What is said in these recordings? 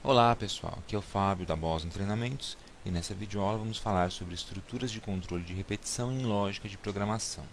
Olá pessoal, aqui é o Fábio da Boston Treinamentos e nessa videoaula vamos falar sobre estruturas de controle de repetição em lógica de programação.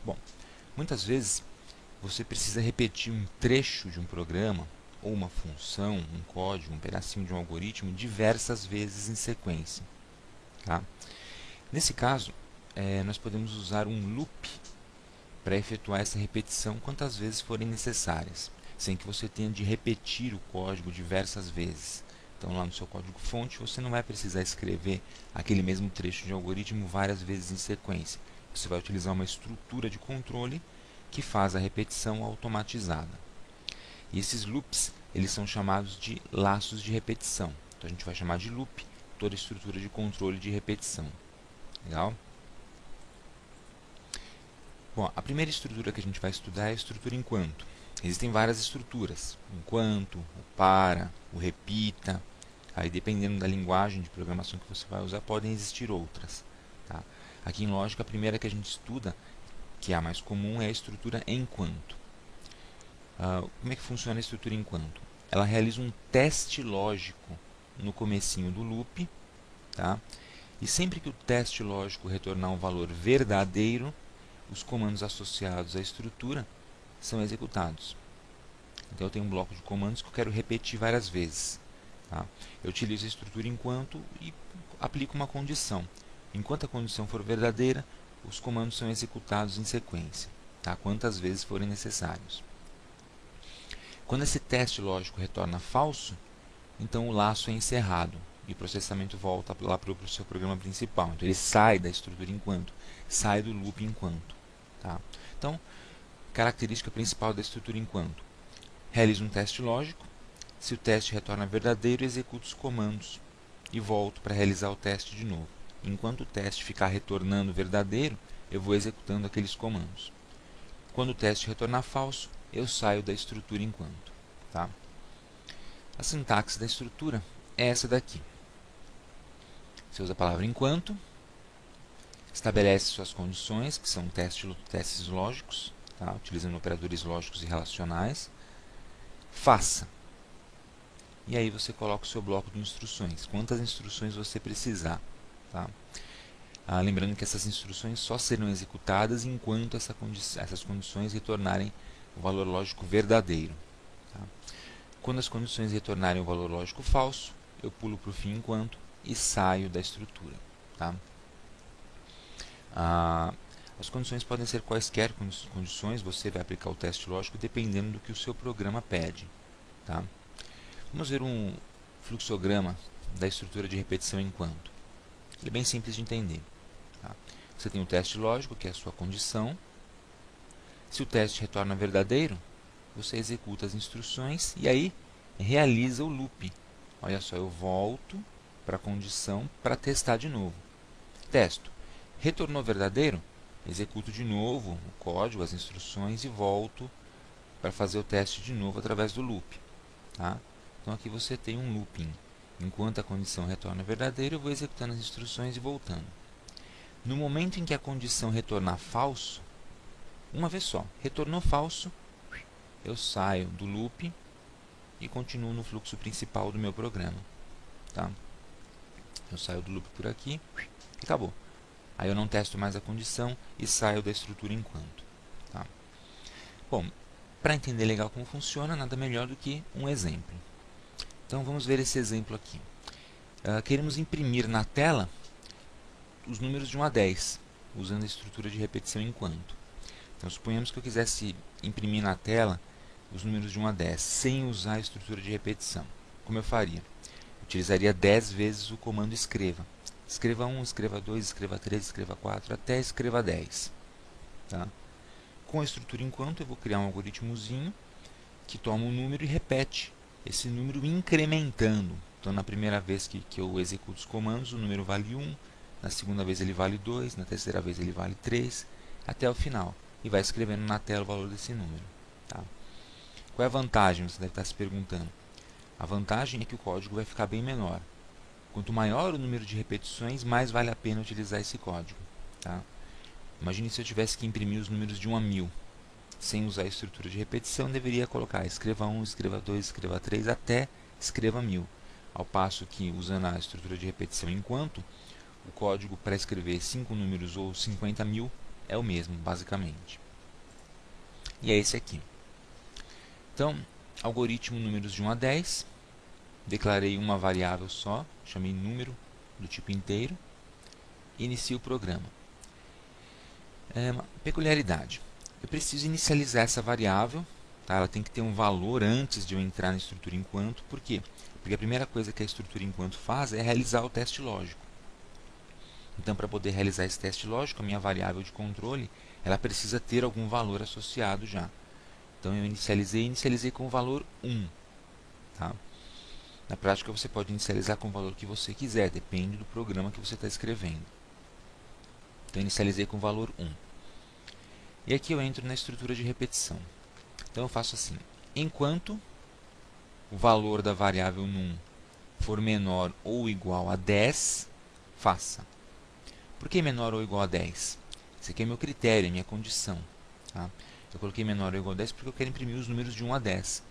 Bom, muitas vezes você precisa repetir um trecho de um programa ou uma função, um código, um pedacinho de um algoritmo diversas vezes em sequência. Tá? Nesse caso, nós podemos usar um loop para efetuar essa repetição quantas vezes forem necessárias, sem que você tenha de repetir o código diversas vezes. Então, lá no seu código-fonte, você não vai precisar escrever aquele mesmo trecho de algoritmo várias vezes em sequência. Você vai utilizar uma estrutura de controle que faz a repetição automatizada. E esses loops, eles são chamados de laços de repetição. Então, a gente vai chamar de loop toda a estrutura de controle de repetição. Legal? Bom, a primeira estrutura que a gente vai estudar é a estrutura enquanto. Existem várias estruturas, enquanto, o para, o repita. Aí, dependendo da linguagem de programação que você vai usar, podem existir outras. Tá? Aqui em lógica, a primeira que a gente estuda, que é a mais comum, é a estrutura enquanto. Como é que funciona a estrutura enquanto? Ela realiza um teste lógico no comecinho do loop, tá? E sempre que o teste lógico retornar um valor verdadeiro, os comandos associados à estrutura são executados. Então eu tenho um bloco de comandos que eu quero repetir várias vezes. Tá? Eu utilizo a estrutura enquanto e aplico uma condição. Enquanto a condição for verdadeira, os comandos são executados em sequência, tá? Quantas vezes forem necessários. Quando esse teste lógico retorna falso, então o laço é encerrado e o processamento volta lá para o seu programa principal. Então ele sai da estrutura enquanto, sai do loop enquanto. Tá? Então, característica principal da estrutura enquanto. Realizo um teste lógico. Se o teste retorna verdadeiro, executo os comandos e volto para realizar o teste de novo. Enquanto o teste ficar retornando verdadeiro, eu vou executando aqueles comandos. Quando o teste retornar falso, eu saio da estrutura enquanto. Tá? A sintaxe da estrutura é essa daqui. Você usa a palavra enquanto, estabelece suas condições, que são testes lógicos, tá? Utilizando operadores lógicos e relacionais. Faça. E aí você coloca o seu bloco de instruções. Quantas instruções você precisar. Tá? Lembrando que essas instruções só serão executadas enquanto essas condições retornarem o valor lógico verdadeiro. Tá? Quando as condições retornarem o valor lógico falso, eu pulo para o fim enquanto e saio da estrutura. Tá? As condições podem ser quaisquer condições, você vai aplicar o teste lógico dependendo do que o seu programa pede. Tá? Vamos ver um fluxograma da estrutura de repetição enquanto. Ele é bem simples de entender. Tá? Você tem o teste lógico, que é a sua condição. Se o teste retorna verdadeiro, você executa as instruções e aí realiza o loop. Olha só, eu volto para a condição para testar de novo. Testo. Retornou verdadeiro? Executo de novo o código, as instruções e volto para fazer o teste de novo através do loop. Tá? Então aqui você tem um looping. Enquanto a condição retorna verdadeiro, eu vou executando as instruções e voltando. No momento em que a condição retornar falso, uma vez só, retornou falso, eu saio do loop e continuo no fluxo principal do meu programa. Tá? Eu saio do loop por aqui e acabou. Aí eu não testo mais a condição e saio da estrutura enquanto. Tá? Bom, para entender legal como funciona, nada melhor do que um exemplo. Então vamos ver esse exemplo aqui. Queremos imprimir na tela os números de 1 a 10, usando a estrutura de repetição enquanto. Então suponhamos que eu quisesse imprimir na tela os números de 1 a 10, sem usar a estrutura de repetição. Como eu faria? Utilizaria 10 vezes o comando escreva. Escreva 1, escreva 2, escreva 3, escreva 4, até escreva 10. Tá? Com a estrutura enquanto, eu vou criar um algoritmozinho que toma um número e repete esse número incrementando. Então, na primeira vez que eu executo os comandos, o número vale 1, na segunda vez ele vale 2, na terceira vez ele vale 3, até o final. E vai escrevendo na tela o valor desse número. Tá? Qual é a vantagem? Você deve estar se perguntando. A vantagem é que o código vai ficar bem menor. Quanto maior o número de repetições, mais vale a pena utilizar esse código. Tá? Imagine se eu tivesse que imprimir os números de 1 a 1000. Sem usar a estrutura de repetição, eu deveria colocar escreva 1, escreva 2, escreva 3, até escreva 1000. Ao passo que, usando a estrutura de repetição enquanto, o código para escrever 5 números ou 50.000 é o mesmo, basicamente. E é esse aqui. Então, algoritmo números de 1 a 10. Declarei uma variável só, chamei número do tipo inteiro. Inicio o programa. Uma peculiaridade. Eu preciso inicializar essa variável. Tá? Ela tem que ter um valor antes de eu entrar na estrutura enquanto. Por quê? Porque a primeira coisa que a estrutura enquanto faz é realizar o teste lógico. Então, para poder realizar esse teste lógico, a minha variável de controle ela precisa ter algum valor associado já. Então, eu inicializei com o valor 1. Tá? Na prática, você pode inicializar com o valor que você quiser, depende do programa que você está escrevendo. Então, eu inicializei com o valor 1. E aqui eu entro na estrutura de repetição. Então, eu faço assim. Enquanto o valor da variável num for menor ou igual a 10, faça. Por que menor ou igual a 10? Esse aqui é meu critério, é minha condição. Tá? Eu coloquei menor ou igual a 10 porque eu quero imprimir os números de 1 a 10.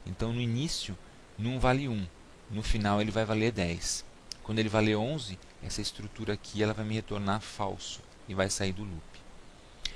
Então, no início, num vale 1. No final, ele vai valer 10. Quando ele valer 11, essa estrutura aqui ela vai me retornar falso e vai sair do loop.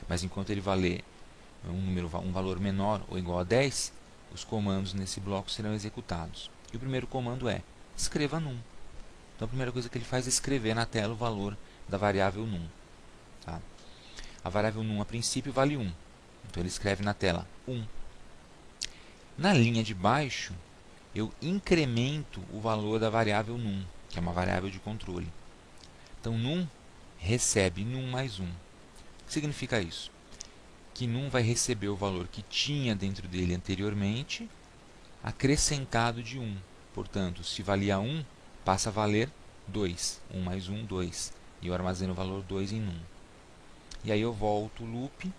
Mas enquanto ele valer um valor menor ou igual a 10, os comandos nesse bloco serão executados. E o primeiro comando é escreva num. Então, a primeira coisa que ele faz é escrever na tela o valor da variável num. Tá? A variável num, a princípio, vale 1. Então, ele escreve na tela 1. Na linha de baixo, eu incremento o valor da variável num, que é uma variável de controle. Então, num recebe num mais 1. O que significa isso? Que num vai receber o valor que tinha dentro dele anteriormente, acrescentado de 1. Portanto, se valia 1, passa a valer 2. 1 mais 1, 2. E eu armazeno o valor 2 em num. E aí eu volto o loop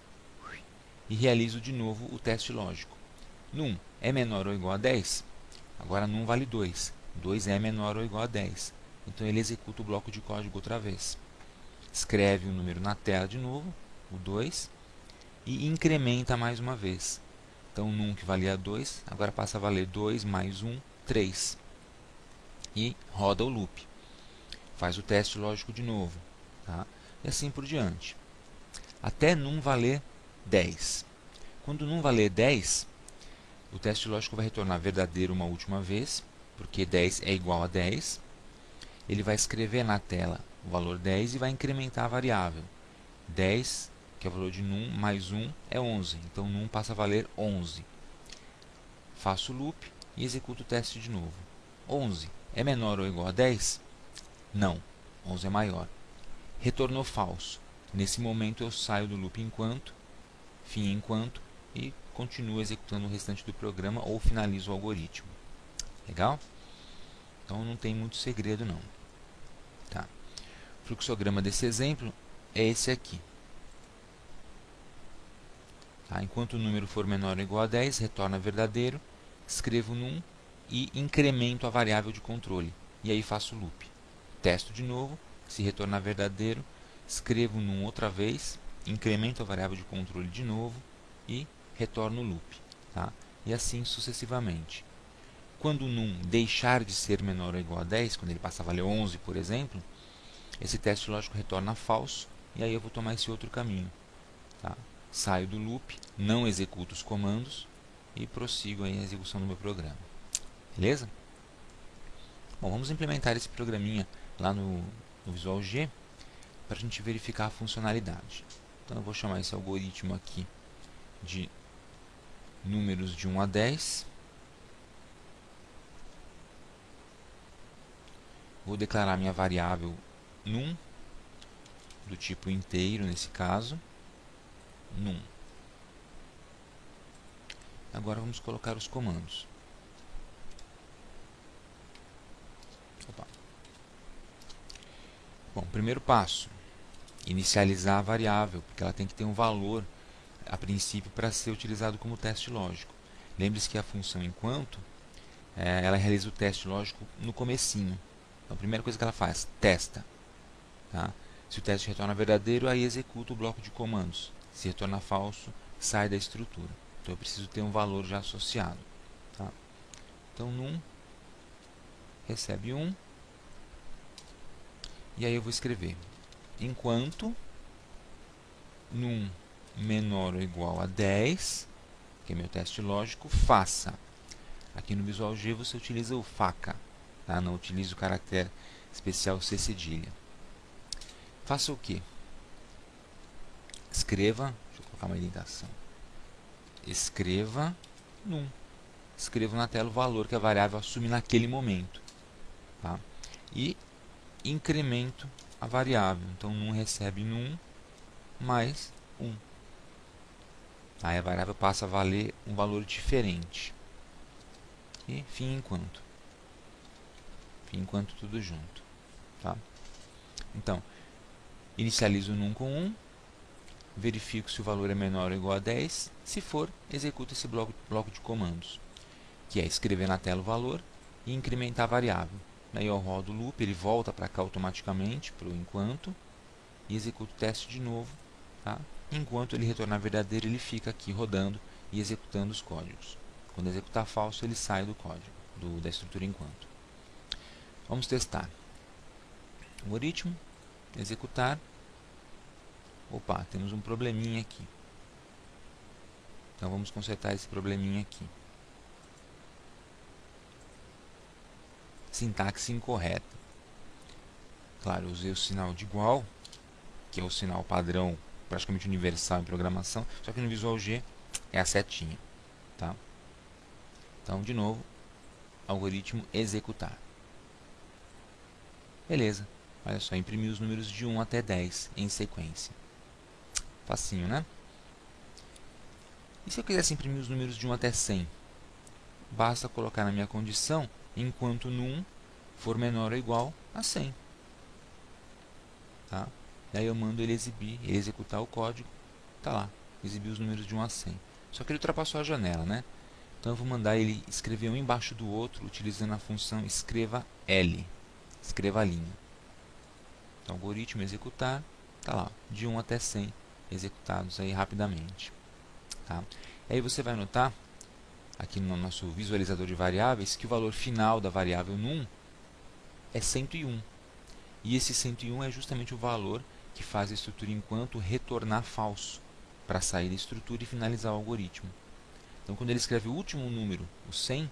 e realizo de novo o teste lógico. Num é menor ou igual a 10? Agora num vale 2. 2 é menor ou igual a 10. Então ele executa o bloco de código outra vez. Escreve o número na tela de novo, o 2, e incrementa mais uma vez. Então, num que valia 2, agora passa a valer 2 mais 1, 3. E roda o loop. Faz o teste lógico de novo. Tá? E assim por diante. Até num valer 10. Quando num valer 10, o teste lógico vai retornar verdadeiro uma última vez, porque 10 é igual a 10. Ele vai escrever na tela o valor 10 e vai incrementar a variável. 10, que é o valor de num, mais 1 é 11. Então, num passa a valer 11. Faço o loop e executo o teste de novo. 11 é menor ou igual a 10? Não, 11 é maior. Retornou falso. Nesse momento, eu saio do loop enquanto, fim enquanto, e continuo executando o restante do programa ou finalizo o algoritmo. Legal? Então, não tem muito segredo, não. Tá. O fluxograma desse exemplo é esse aqui. Tá? Enquanto o número for menor ou igual a 10, retorna verdadeiro, escrevo num e incremento a variável de controle. E aí faço o loop. Testo de novo, se retornar verdadeiro, escrevo num outra vez, incremento a variável de controle de novo e retorno o loop. Tá? E assim sucessivamente. Quando num deixar de ser menor ou igual a 10, quando ele passa a valer 11, por exemplo, esse teste lógico retorna falso, e aí eu vou tomar esse outro caminho. Tá? Saio do loop, não executo os comandos e prossigo aí a execução do meu programa. Beleza? Bom, vamos implementar esse programinha lá no Visual G para a gente verificar a funcionalidade. Então, eu vou chamar esse algoritmo aqui de números de 1 a 10. Vou declarar minha variável num, do tipo inteiro nesse caso, num. Agora vamos colocar os comandos. Opa. Bom, primeiro passo, inicializar a variável, porque ela tem que ter um valor a princípio para ser utilizado como teste lógico. Lembre-se que a função enquanto, ela realiza o teste lógico no comecinho. Então, a primeira coisa que ela faz, testa. Tá? Se o teste retorna verdadeiro, aí executa o bloco de comandos. Se retorna falso, sai da estrutura. Então, eu preciso ter um valor já associado. Tá? Então, num recebe 1. E aí eu vou escrever enquanto num menor ou igual a 10, que é meu teste lógico, faça. Aqui no Visual G você utiliza o faca, tá? Não utiliza o caractere especial C cedilha. Faça o quê? Escreva, deixa eu colocar uma indentação. Escreva num. Escrevo na tela o valor que a variável assume naquele momento, tá? E incremento a variável. Então, num recebe num mais 1. Aí a variável passa a valer um valor diferente. E fim enquanto. Fim enquanto tudo junto, tá? Então, inicializo o num com 1. Verifico se o valor é menor ou igual a 10. Se for, executo esse bloco de comandos, que é escrever na tela o valor e incrementar a variável. Daí eu rodo o loop, ele volta para cá automaticamente, para o enquanto, e executo o teste de novo. Tá? Enquanto ele retornar verdadeiro, ele fica aqui rodando e executando os códigos. Quando executar falso, ele sai do código, da estrutura enquanto. Vamos testar. Algoritmo, executar. Opa, temos um probleminha aqui. Então vamos consertar esse probleminha aqui. Sintaxe incorreta. Claro, eu usei o sinal de igual, que é o sinal padrão praticamente universal em programação, só que no Visual G é a setinha, tá? Então, de novo, algoritmo executar. Beleza, olha só, imprimir os números de 1 até 10 em sequência. Facinho, né? E se eu quisesse imprimir os números de 1 até 100? Basta colocar na minha condição enquanto num for menor ou igual a 100. Tá? E aí eu mando ele exibir, ele executar o código. Tá lá, exibir os números de 1 a 100. Só que ele ultrapassou a janela, né? Então eu vou mandar ele escrever um embaixo do outro, utilizando a função escreva L. Escreva a linha. Então, algoritmo executar, tá lá, de 1 até 100 executados aí rapidamente. Tá? E aí você vai notar, aqui no nosso visualizador de variáveis, que o valor final da variável num é 101. E esse 101 é justamente o valor que faz a estrutura enquanto retornar falso, para sair da estrutura e finalizar o algoritmo. Então, quando ele escreve o último número, o 100,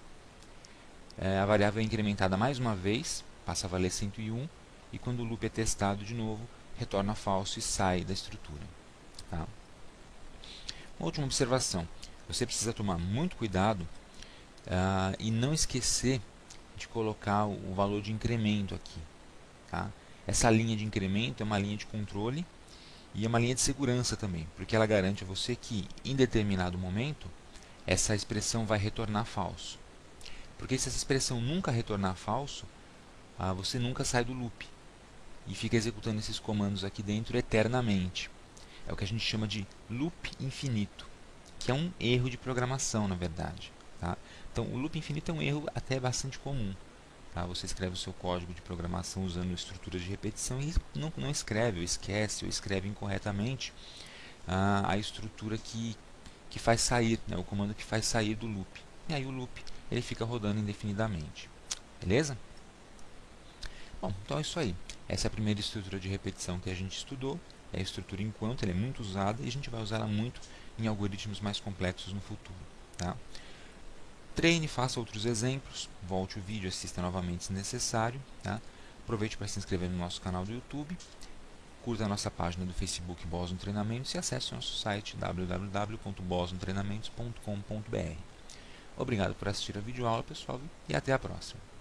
a variável é incrementada mais uma vez, passa a valer 101, e quando o loop é testado de novo, retorna falso e sai da estrutura. Tá? Uma última observação, você precisa tomar muito cuidado e não esquecer de colocar o valor de incremento aqui. Tá? Essa linha de incremento é uma linha de controle e é uma linha de segurança também, porque ela garante a você que em determinado momento essa expressão vai retornar falso. Porque se essa expressão nunca retornar falso, você nunca sai do loop e fica executando esses comandos aqui dentro eternamente. É o que a gente chama de loop infinito, que é um erro de programação, na verdade. Tá? Então, o loop infinito é um erro até bastante comum. Tá? Você escreve o seu código de programação usando estruturas de repetição e não escreve, ou esquece, ou escreve incorretamente a estrutura que faz sair, né, o comando que faz sair do loop. E aí o loop ele fica rodando indefinidamente. Beleza? Bom, então é isso aí. Essa é a primeira estrutura de repetição que a gente estudou. É a estrutura enquanto, ela é muito usada e a gente vai usar ela muito em algoritmos mais complexos no futuro. Tá? Treine, faça outros exemplos, volte o vídeo, assista novamente se necessário. Tá? Aproveite para se inscrever no nosso canal do YouTube, curta a nossa página do Facebook Boston Treinamentos e acesse o nosso site www.bostontreinamentos.com.br. Obrigado por assistir a videoaula, pessoal, e até a próxima.